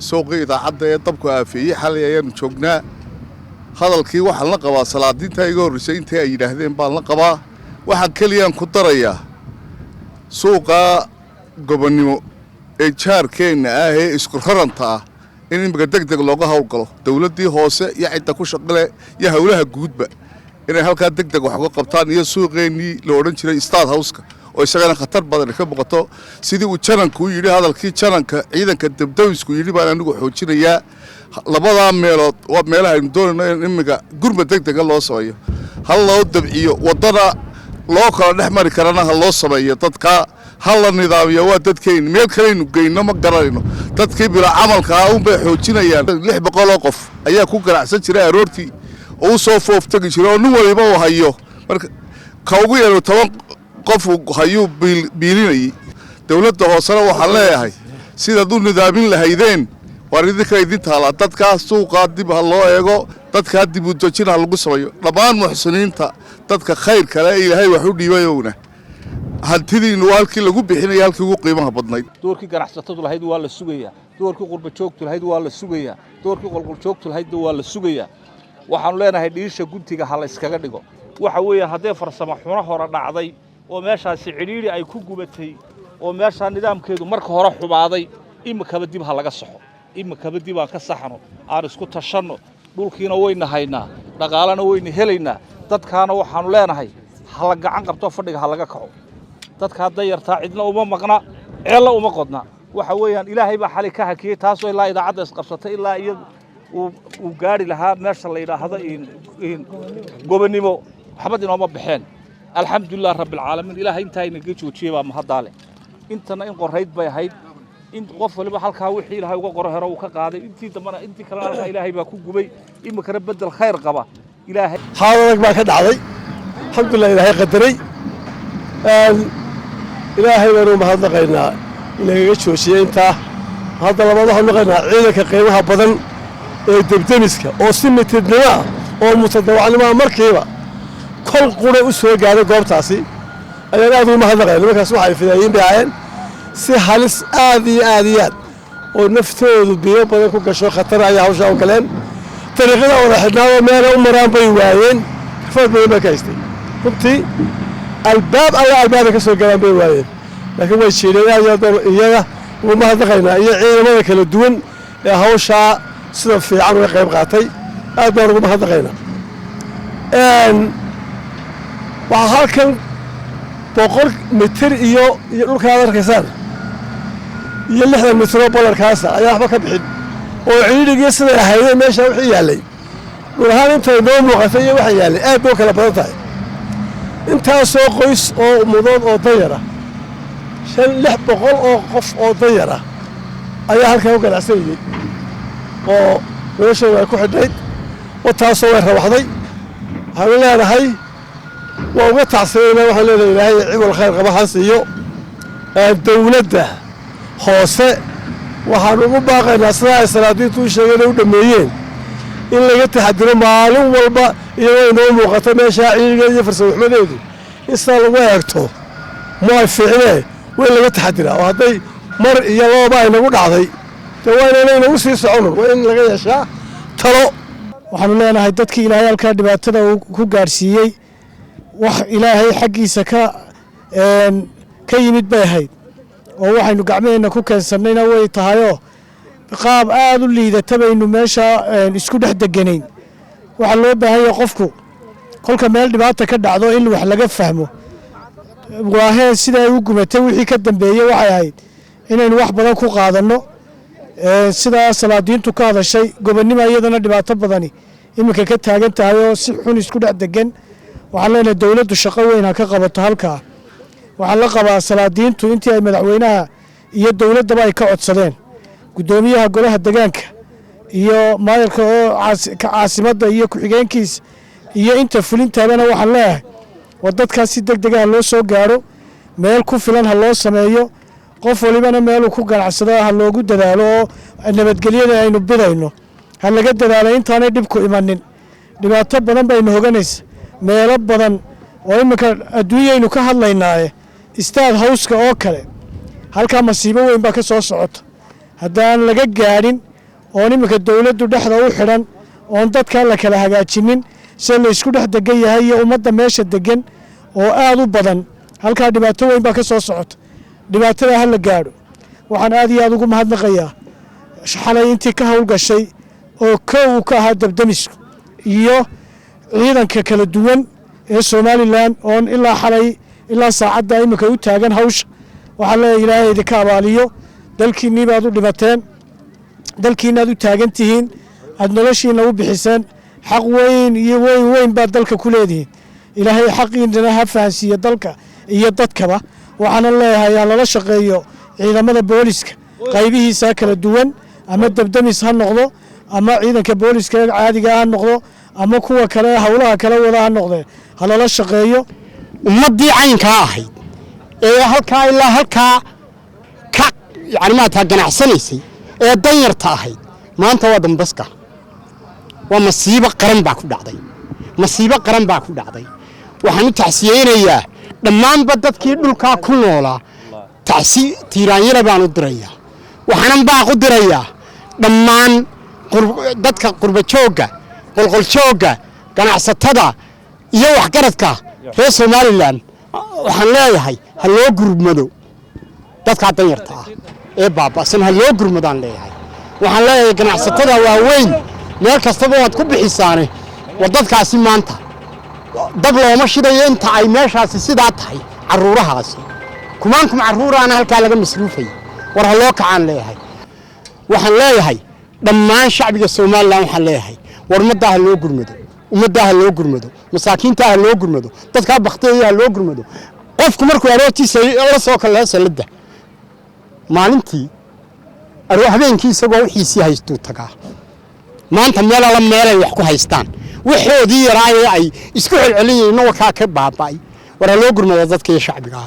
suuqii idaacadda ee dabku aafeeyey xalay ayaanu joognaa hadalkii waxaan la qabaa salaadiinta iga horreysay intii ay yidhaahdeen baan la qabaa waxaan keliyaan ku darayaa suuqa gobonnimo ee jaarkeenna ah ee isku raranta ah in imika degdeg looga howlgalo dawladdii hoose iyo cidda ku shaqale iyo howlaha guudba inay halkaa degdeg wax uga qabtaan iyo suuqeennii la odhan jiray State House-ka oo isagana khatar badan ka muuqato sidii uu jananku yidhi hadalkii jananka ciidanka dabdamisku yidhi baan anigu xoojinayaa labadaa meelood waa meelaha aynu doonayno in imika gurma degdega loo sameeyo hal loo dabciyo waddana loo kala dhex mari karana ha loo sameeyo dadka hal la nidaamiyo waa dadkeenna meel kaleynu geyno ma garanayno dadkii bila camalka ah unbay xoojinayaan 600 oo qof ayaa ku ganacsan jiray aroortii oo soo fooftagi jiray oo nin waliba uu hayo marka ka ugu yaro 10 qof hayuu biilinayay dawladda hoosena waxaan leeyahay sidaad u nidaamin lahaydeen war idinka idin taala dadka suuqa dib ha loo eego dadka dib u dejin lagu sameeyo dhammaan muxsiniinta dadka khayr kale ilaahay wax u dhiibayowna hantidiinu halkii lagu bixinay halkii ugu qiimaha badnayd doorkii ganacsatadu lahayd waa la sugayaa doorkii qurba joogtu lahayd waa la sugayaa doorkii qolqol joogtu lahayd waa la sugayaa waxaan leenahay dhiisha guntiga hal iskaga dhigo waxa weeyaan hadee farsamo xumo hore dhacday oo meeshaasi cidhiiri ay ku gubatay oo meesha nidaamkeedu marka hore xubaaday imikaba dib ha laga saxo imikaba dib aan ka saxano aan isku tashanno dhulkiina wayna haynaa dhaqaalana wayna helaynaa dadkaana waxaanu leenahay hala gacan qabto fadhiga ha laga kaco dadka dayartaa cidna uma maqna ceella uma qodna waxa weeyaan ilaahay baa xali ka hakiyay taas oo ilaa idaacadda isqabsatay ilaa iyadu uu gaari lahaa meesha la yiraahdo in gobonnimo waxbad inooma baxeen alxamdulillaah rabbil caalamiin ilaahay inta inaga joojiyay baa mahadaale intana in qorayd bay ahayd in qof waliba halkaa wixii ilaahay uga qoro hero uu ka qaaday intii dambana intii kale halkaa ilaahay baa ku gubay imikana bedel khayr qaba ilaahay xaaladda baa ka dhacday alxamdulillaah ilaahay qadaray ilaahay baanu mahadnaqaynaa inaga joojiyay intaa hadda labaad waxaan naqaynaa ciidanka qiimaha badan ee debdemiska oo si mitidnimo ah oo mutadawacnimo markiiba kol qura u soo gaaray goobtaasi ayaan aad ugu mahadnaqaynaa markaas waxay fidaayeen baayeen si halis aad iyo aad oo naftoodu biyo badan ku gasho khatar ay hawsha u galeen tariiqada wada xidhnaa meel u maraan bay waayeen fad badan ba ka haystay runtii albaab ka soo galaan bay waayeen laakiin way jiireen iyaga ugu mahadnaqaynaa iyo ciidamada kala duwan ee hawsha sida fiican uga qayb qaatay aad baan ugu mahadnaqaynaa waxaa halkan 100 mitir iyo dhulka aad arkaysaan iyo 60 mitir oo ballarkaasa ayaa waxba ka bixin oo ciidigii sida ahaydeen meesha wixii yaalay dhulahaan intay noo muuqatay iyo waxa yaalay aad buu kala badan tahay intaasoo qoys oo mudood oo dayar ah 600 oo qof oo dayar ah ayaa halkan u ganacsanayay oo noloshooda ay ku xidhayd oo taasoo way rawaxday waxaan leenahay waa uga tacsiinaa waxaan leenahay ilaahay ciwal khayr qaba ha siiyo dawladda hoose waxaan ugu baaqaynaa sida ay salaadiintu u sheegeen u dhameeyeen in laga taxadiro maalin walba iyadoo inoo muuqato meesha ciidanka iyo farsamo xumadeedu isla lagu eegto ma fiicnee way laga taxadiraa oo hadday mar iyo laba ay nagu dhacday tawaanana inagu sii socono waa in laga yeeshaa talo waxaanu leenahay dadkii ilaahay halkaa dhibaatada uu ku gaarsiiyey wax ilaahay xaggiisa ka yimid bay ahayd oo waxaynu gacmaheenna ku keensannayna way tahayoo qaab aad u liidata baynu meesha isku dhex deganayn waxaa loo baahan yahay qofku kolka meel dhibaata ka dhacdo in wax laga fahmo waaheen sida ay u gumatay wixii ka dambeeyey waxay ahayd inaynu wax badan ku qaadanno sidaa salaadiintu ka hadashay gobonnimo iyadana dhibaato badani iminka ka taagan tahay oo si xun isku dhex degan waxaan leenahay dawladdu shaqo weyn ha ka qabato halkaa waxaan la qabaa salaadiintu intii ay madaxweynaha iyo dawladdaba ay ka codsadeen guddoomiyaha golaha deegaanka iyo maayarka oo caasimadda iyo ku-xigeenkiisa iyo inta fulintaadana waxaan leeyahay war dadkaas si degdeg ah loo soo gaadho meel ku filan ha loo sameeyo qof walibana meeluu ku ganacsado ha loogu dadaalo oo nabadgelyada aynu bidayno ha laga dadaalo intaanay dhibku imanin dhibaato badan baynu hoganaysa meelo badan oo iminka adduunyaynu ka hadlaynaaye State House-ka oo kale halkaa masiibo weyn baa ka soo socota haddaan laga gaadhin oon iminka dowladdu dhexda u xidhan oon dadkan la kala hagaajinin se la isku dhex degan yahay iyo ummadda meesha degan oo aad u badan halkaa dhibaato weyn baa ka soo socota dhibaatada ha la gaadho waxaan aad iyo aad ugu mahadnaqayaa xalay intii ka howlgashay oo kow uu ka ahaa dabdamisku iyo ciidanka kala duwan ee somalilan oon ilaa xalay ilaa saacadda iminka u taagan hawsha waxaan leeyahay ilaahay idinka abaaliyo dalkiinnii baad u dhimateen dalkiinnaad u taagan tihiin aad noloshiinna u bixiseen xaq weyn iyo weyn baad dalka ku leedihiin ilaahay xaqiinana ha fahansiiyo dalka iyo dadkaba waxaana leeyahay ha lala shaqeeyo ciidamada booliska qaybihiisa kala duwan ama dabdamis ha noqdo ama ciidanka booliska caadiga ha noqdo ama kuwa kale howlaha kala wada ha noqdee ha lala shaqeeyo ummaddii caynkaa ahayd ee halkaa ilaa halkaa ka yani maata ganacsanaysay ee danyarta ahayd maanta waa dambaska waa masiibo qaran baa ku dhacday masiibo qaran baa ku dhacday waxaan u tacsiyeynayaa dhammaanba dadkii dhulkaa ku noolaa tiiraanyara baan u dirayaa waxaanan baaq u dirayaa dhammaan dadka qurbajoogga qolqoljoogga ganacsatada iyo waxgaradka reer somalilan waxaan leeyahay ha loo gurmado dadkaa danyarta ah ee baaba'san ha loo gurmadaan leeyahay waxaan leeyahay ganacsatada waaweyn meel kastaba waad ku bixisaane war dadkaasi maanta dab looma shidayo inta ay meeshaasi sidaa tahay carruurahaasi kumaankum carruuraana halkaa laga masruufay war ha loo kacaan leeyahay waxaan leeyahay dhammaan shacbiga somalilan waxaan leeyahay war ummaddaa ha loo gurmado ummaddaa ha loo gurmado masaakiintaa ha loo gurmado dadkaa bakteeya ha loo gurmado qofku markuu aroortiisa la soo kala salada maalintii habeenkii isagoo wixiisii haystuu tagaa maanta meel alla meelay wax ku haystaan waxoodii yaraa ee ay isku celcelin yihiin wakaa ka baaba'ay war ha loo gurmado dadka iyo shacbiga